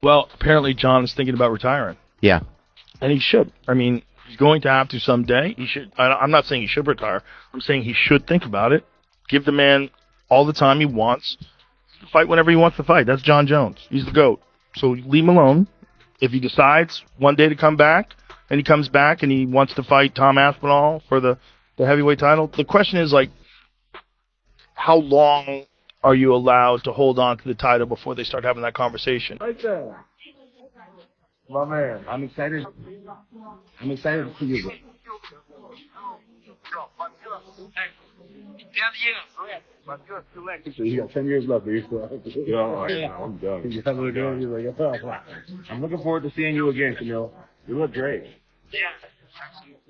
Well, apparently Jon is thinking about retiring. Yeah. And he should. I mean, he's going to have to someday. He should. I'm not saying he should retire. I'm saying he should think about it. Give the man all the time he wants. Fight whenever he wants to fight. That's Jon Jones. He's the GOAT. So leave him alone. If he decides one day to come back, and he comes back and he wants to fight Tom Aspinall for the heavyweight title, the question is, like, how long are you allowed to hold on to the title before they start having that conversation? Right there. My man, I'm excited. I'm excited to see you again. You got 10 years left, but you're still out there. I'm done. I'm looking forward to seeing you again, Camille. You look great.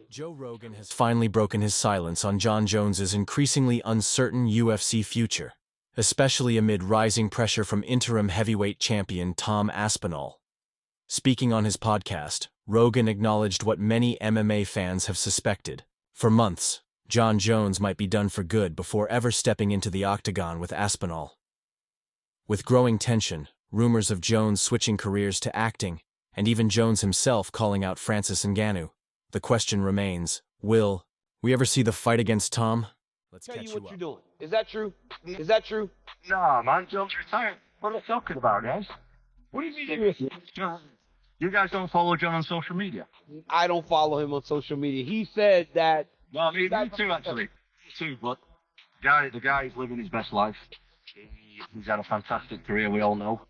Joe Rogan has finally broken his silence on Jon Jones's increasingly uncertain UFC future, especially amid rising pressure from interim heavyweight champion Tom Aspinall. Speaking on his podcast, Rogan acknowledged what many MMA fans have suspected. For months, Jon Jones might be done for good before ever stepping into the octagon with Aspinall. With growing tension, rumors of Jones switching careers to acting, and even Jones himself calling out Francis Ngannou, the question remains, will we ever see the fight against Tom? Let's tell catch you what you you're up. doing. Is that true? Is that true? Nah, man, Jones retired. What are you talking about, guys? What do you mean? You guys don't follow Jon on social media? I don't follow him on social media. He said that. Well, me too, actually. Me too, but the guy's living his best life. He's had a fantastic career, we all know.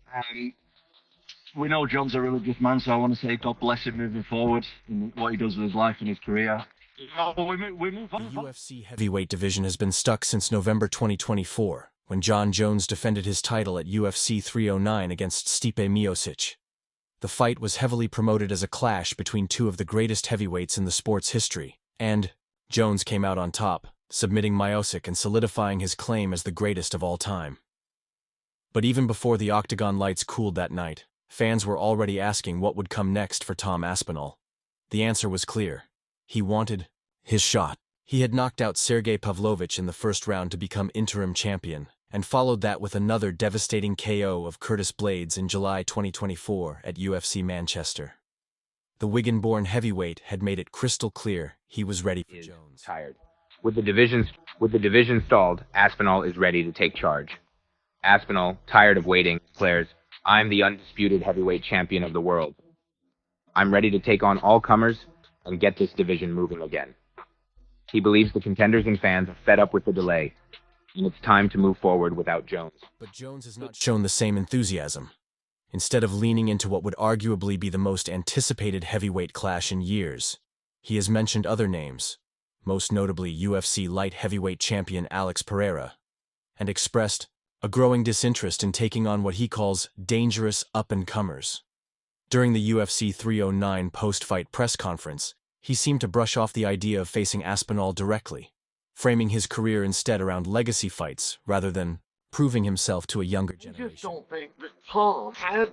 We know John's a religious man, so I want to say God bless him moving forward in what he does with his life and his career. But we move on. The UFC heavyweight division has been stuck since November 2024, when Jon Jones defended his title at UFC 309 against Stipe Miocic. The fight was heavily promoted as a clash between two of the greatest heavyweights in the sport's history, and Jones came out on top, submitting Miocic and solidifying his claim as the greatest of all time. But even before the octagon lights cooled that night, fans were already asking what would come next for Tom Aspinall. The answer was clear. He wanted his shot. He had knocked out Sergey Pavlovich in the first round to become interim champion, and followed that with another devastating KO of Curtis Blades in July 2024 at UFC Manchester. The Wigan-born heavyweight had made it crystal clear he was ready for Jones. Tired. With the division stalled, Aspinall is ready to take charge. Aspinall, tired of waiting, declares, "I'm the undisputed heavyweight champion of the world. I'm ready to take on all comers and get this division moving again." He believes the contenders and fans are fed up with the delay, and it's time to move forward without Jones. But Jones has not shown the same enthusiasm. Instead of leaning into what would arguably be the most anticipated heavyweight clash in years, he has mentioned other names, most notably UFC light heavyweight champion Alex Pereira, and expressed a growing disinterest in taking on what he calls dangerous up-and-comers. During the UFC 309 post-fight press conference, he seemed to brush off the idea of facing Aspinall directly, framing his career instead around legacy fights rather than proving himself to a younger generation. I just don't think that Tom has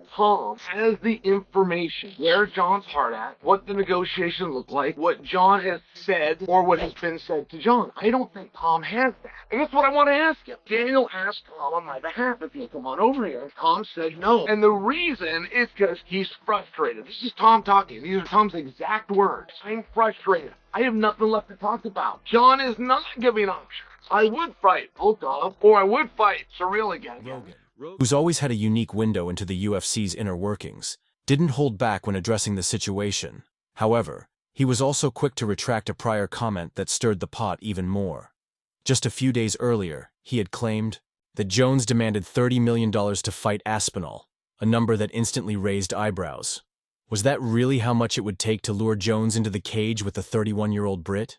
the information where John's heart at, what the negotiation looked like, what Jon has said, or what has been said to Jon. I don't think Tom has that. And that's what I want to ask him. Daniel asked Tom on my behalf if he'll come on over here. Tom said no. And the reason is because he's frustrated. This is Tom talking. These are Tom's exact words. I'm frustrated. I have nothing left to talk about. Jon is not giving options. I would fight Volkov, or I would fight Surreal again. Rogan, who's always had a unique window into the UFC's inner workings, didn't hold back when addressing the situation. However, he was also quick to retract a prior comment that stirred the pot even more. Just a few days earlier, he had claimed that Jones demanded $30 million to fight Aspinall, a number that instantly raised eyebrows. Was that really how much it would take to lure Jones into the cage with the 31-year-old Brit?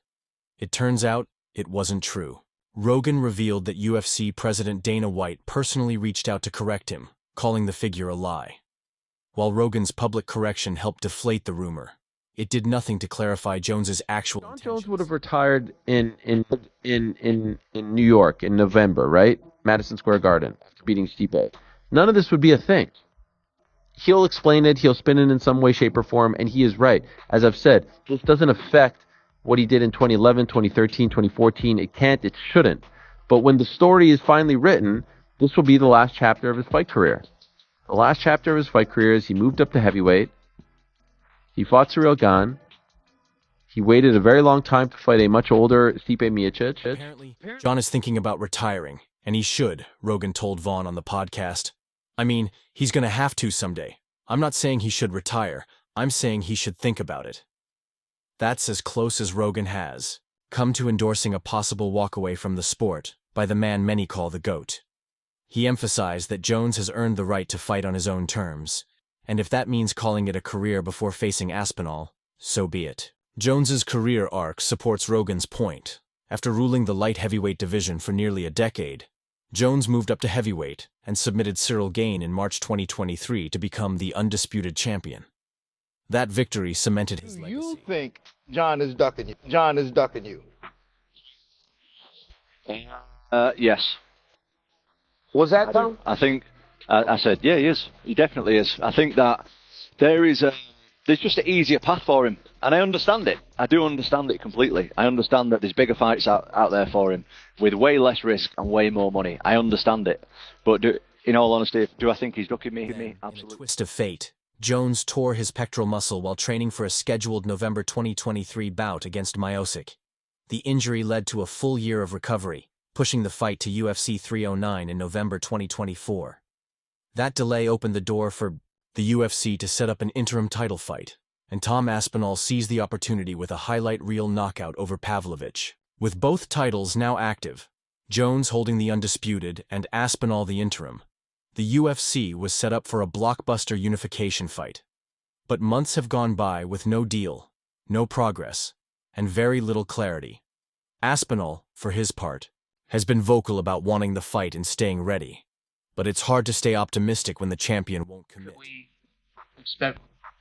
It turns out it wasn't true. Rogan revealed that UFC President Dana White personally reached out to correct him, calling the figure a lie. While Rogan's public correction helped deflate the rumor, it did nothing to clarify Jones's actual Jon intentions. Jones would have retired in New York in November, right? Madison Square Garden, after beating Stipe. None of this would be a thing. He'll explain it, he'll spin it in some way, shape, or form, and he is right. As I've said, this doesn't affect what he did in 2011, 2013, 2014. It can't, it shouldn't. But when the story is finally written, this will be the last chapter of his fight career. The last chapter of his fight career is he moved up to heavyweight. He fought Ciryl Gane. He waited a very long time to fight a much older Stipe Miocic. Apparently, Jon is thinking about retiring, and he should, Rogan told Vaughn on the podcast. I mean, he's gonna have to someday. I'm not saying he should retire. I'm saying he should think about it. That's as close as Rogan has come to endorsing a possible walkaway from the sport by the man many call the GOAT. He emphasized that Jones has earned the right to fight on his own terms, and if that means calling it a career before facing Aspinall, so be it. Jones's career arc supports Rogan's point. After ruling the light heavyweight division for nearly a decade, Jones moved up to heavyweight and submitted Ciryl Gane in March 2023 to become the undisputed champion. That victory cemented his legacy. You think Jon is ducking you? Jon is ducking you. Yes. Was that Tom? I think, I said, yeah, he is. He definitely is. I think that there's just an easier path for him. And I understand it. I do understand it completely. I understand that there's bigger fights out there for him with way less risk and way more money. I understand it. But in all honesty, do I think he's ducking me? Absolutely. In a twist of fate, Jones tore his pectoral muscle while training for a scheduled November 2023 bout against Miocic. The injury led to a full year of recovery, pushing the fight to UFC 309 in November 2024. That delay opened the door for the UFC to set up an interim title fight, and Tom Aspinall seized the opportunity with a highlight reel knockout over Pavlovich. With both titles now active, Jones holding the undisputed and Aspinall the interim, the UFC was set up for a blockbuster unification fight. But months have gone by with no deal, no progress, and very little clarity. Aspinall, for his part, has been vocal about wanting the fight and staying ready. But it's hard to stay optimistic when the champion won't commit. Can we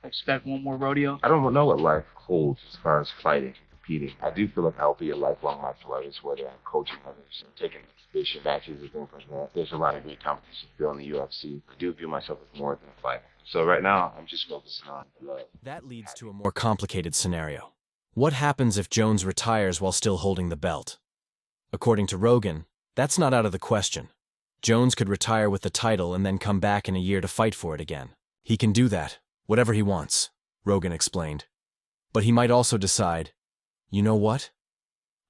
expect one more rodeo? I don't know what life holds as far as fighting, competing. I do feel like I'll be a lifelong martial artist, whether I'm coaching others, taking exhibition matches and things like that. There's a lot of great competition still in the UFC. I do view myself as more than a fighter. So right now, I'm just focusing on love. That leads to a more complicated scenario. What happens if Jones retires while still holding the belt? According to Rogan, that's not out of the question. Jones could retire with the title and then come back in a year to fight for it again. He can do that, whatever he wants, Rogan explained. But he might also decide, you know what?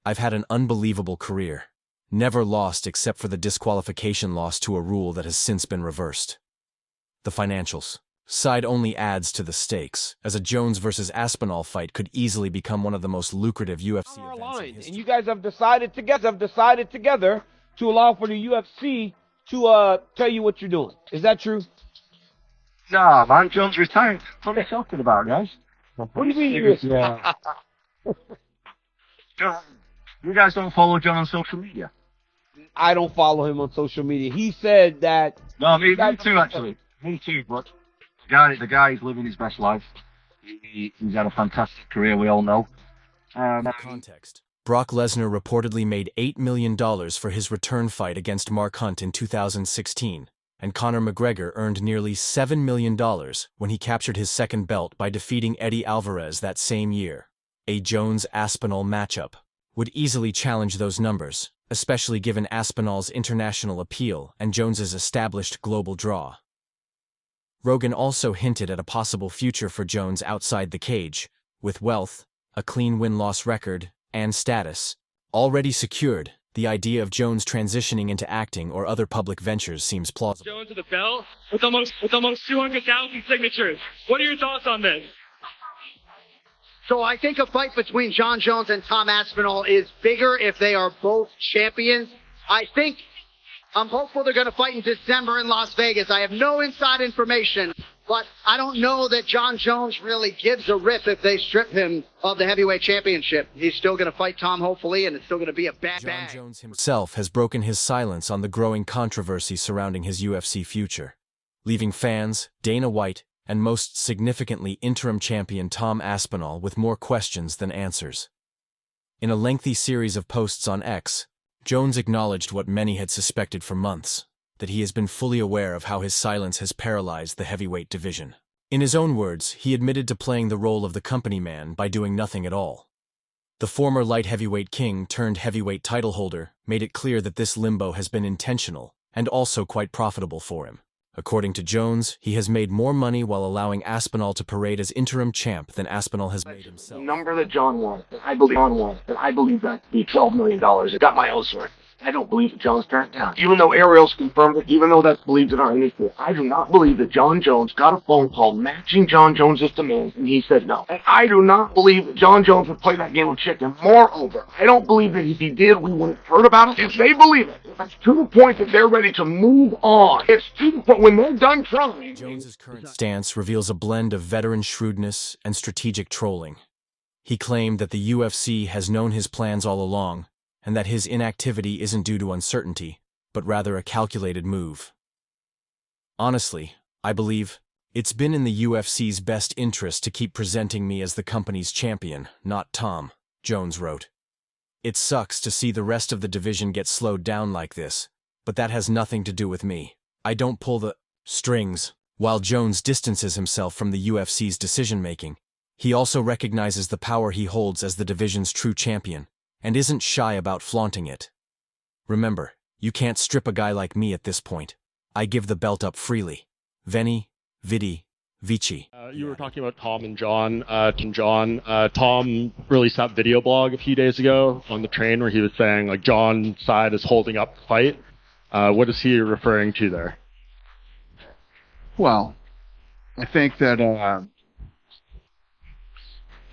I've had an unbelievable career. Never lost except for the disqualification loss to a rule that has since been reversed. The financials side only adds to the stakes, as a Jones versus Aspinall fight could easily become one of the most lucrative UFC events in history. And you guys have decided together to allow for the UFC to tell you what you're doing. Is that true? Nah, man, Jones retired. What are you talking about, guys? What do you mean? Yeah. You guys don't follow Jon on social media? I don't follow him on social media. He said that. No, me too, actually. Me too, but the guy is living his best life. He's had a fantastic career, we all know. For context, Brock Lesnar reportedly made $8 million for his return fight against Mark Hunt in 2016, and Conor McGregor earned nearly $7 million when he captured his second belt by defeating Eddie Alvarez that same year. A Jones-Aspinall matchup would easily challenge those numbers, especially given Aspinall's international appeal and Jones's established global draw. Rogan also hinted at a possible future for Jones outside the cage, with wealth, a clean win-loss record, and status already secured. The idea of Jones transitioning into acting or other public ventures seems plausible. Jones to the belt with almost 200,000 signatures. What are your thoughts on this? So I think a fight between Jon Jones and Tom Aspinall is bigger if they are both champions. I'm hopeful they're going to fight in December in Las Vegas. I have no inside information, but I don't know that Jon Jones really gives a rip if they strip him of the heavyweight championship. He's still going to fight Tom, hopefully, and it's still going to be a bad Jon Jones himself has broken his silence on the growing controversy surrounding his UFC future, leaving fans, Dana White, and most significantly interim champion Tom Aspinall with more questions than answers. In a lengthy series of posts on X, Jones acknowledged what many had suspected for months, that he has been fully aware of how his silence has paralyzed the heavyweight division. In his own words, he admitted to playing the role of the company man by doing nothing at all. The former light heavyweight king turned heavyweight title holder made it clear that this limbo has been intentional and also quite profitable for him. According to Jones, he has made more money while allowing Aspinall to parade as interim champ than Aspinall has made himself. The number that John wants, I believe that to be $12 million. I got my own source. I don't believe that John's turned down. Even though Ariel's confirmed it, even though that's believed in our industry, I do not believe that Jon Jones got a phone call matching Jon Jones' demands and he said no. And I do not believe that Jon Jones would play that game of chicken. Moreover, I don't believe that if he did, we wouldn't have heard about it. If they believe it, if it's to the point that they're ready to move on, it's to the point when they're done trying. Jones's current stance reveals a blend of veteran shrewdness and strategic trolling. He claimed that the UFC has known his plans all along, and that his inactivity isn't due to uncertainty, but rather a calculated move. Honestly, I believe it's been in the UFC's best interest to keep presenting me as the company's champion, not Tom, Jones wrote. It sucks to see the rest of the division get slowed down like this, but that has nothing to do with me. I don't pull the strings. While Jones distances himself from the UFC's decision-making, he also recognizes the power he holds as the division's true champion, and isn't shy about flaunting it. Remember, you can't strip a guy like me at this point. I give the belt up freely. Veni, Vidi, Vici. You were talking about Tom and Jon. Tom released that video blog a few days ago on the train where he was saying, like, Jon's side is holding up the fight. What is he referring to there? Well, I think that,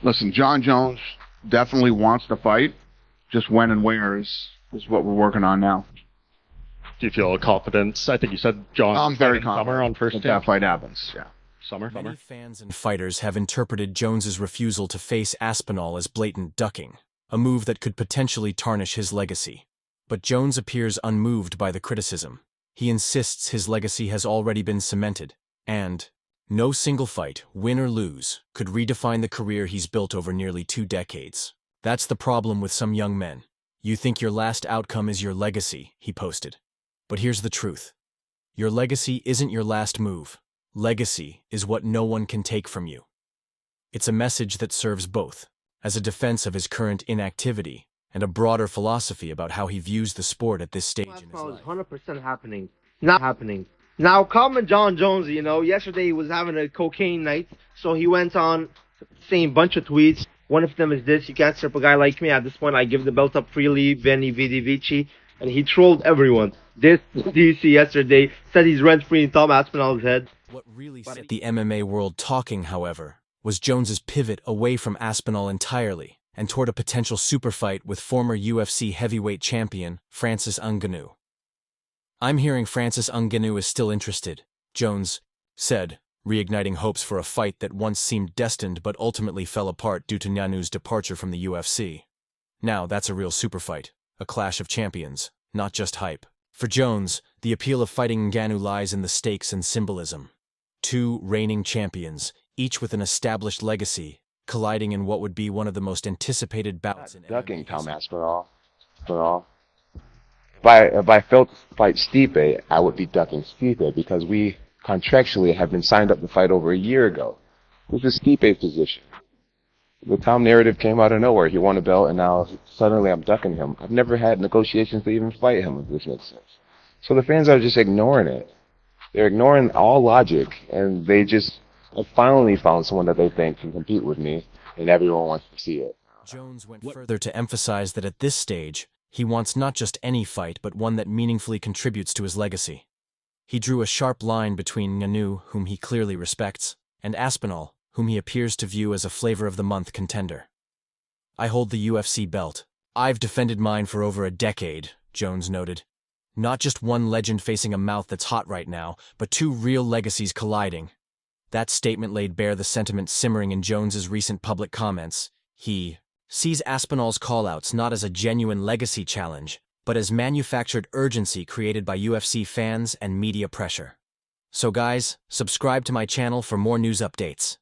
listen, Jon Jones definitely wants to fight. Just when and where is what we're working on now. Do you feel confidence? I think you said Jon. I'm very confident summer on first that fight happens. Yeah. Summer. Many fans and fighters have interpreted Jones's refusal to face Aspinall as blatant ducking, a move that could potentially tarnish his legacy. But Jones appears unmoved by the criticism. He insists his legacy has already been cemented, and no single fight, win or lose, could redefine the career he's built over nearly 2 decades. That's the problem with some young men. You think your last outcome is your legacy, he posted. But here's the truth. Your legacy isn't your last move. Legacy is what no one can take from you. It's a message that serves both, as a defense of his current inactivity, and a broader philosophy about how he views the sport at this stage in his life. 100% happening. Not happening. Now, common Jon Jones, yesterday he was having a cocaine night, so he went on saying a bunch of tweets. One of them is this: you can't strip a guy like me. At this point, I give the belt up freely, Veni, Vidi, Vici. And he trolled everyone. This DC yesterday said he's rent-free in Tom Aspinall's head. What really set the MMA world talking, however, was Jones's pivot away from Aspinall entirely and toward a potential super fight with former UFC heavyweight champion Francis Ngannou. I'm hearing Francis Ngannou is still interested, Jones said, reigniting hopes for a fight that once seemed destined but ultimately fell apart due to Ngannou's departure from the UFC. Now that's a real super fight, a clash of champions, not just hype. For Jones, the appeal of fighting Ngannou lies in the stakes and symbolism. 2 reigning champions, each with an established legacy, colliding in what would be one of the most anticipated bouts in ducking Tom Aspinall. If I felt to fight Stipe, I would be ducking Stipe because we contractually have been signed up to fight over a year ago. This is Stipe's position. The Tom narrative came out of nowhere. He won a belt, and now suddenly I'm ducking him. I've never had negotiations to even fight him, if this makes sense. So the fans are just ignoring it. They're ignoring all logic, and they just have finally found someone that they think can compete with me, and everyone wants to see it. Jones went further to emphasize that at this stage, he wants not just any fight, but one that meaningfully contributes to his legacy. He drew a sharp line between Ngannou, whom he clearly respects, and Aspinall, whom he appears to view as a flavor-of-the-month contender. I hold the UFC belt. I've defended mine for over a decade, Jones noted. Not just one legend facing a mouth that's hot right now, but 2 real legacies colliding. That statement laid bare the sentiment simmering in Jones's recent public comments. He sees Aspinall's callouts not as a genuine legacy challenge, but as manufactured urgency created by UFC fans and media pressure. So guys, subscribe to my channel for more news updates.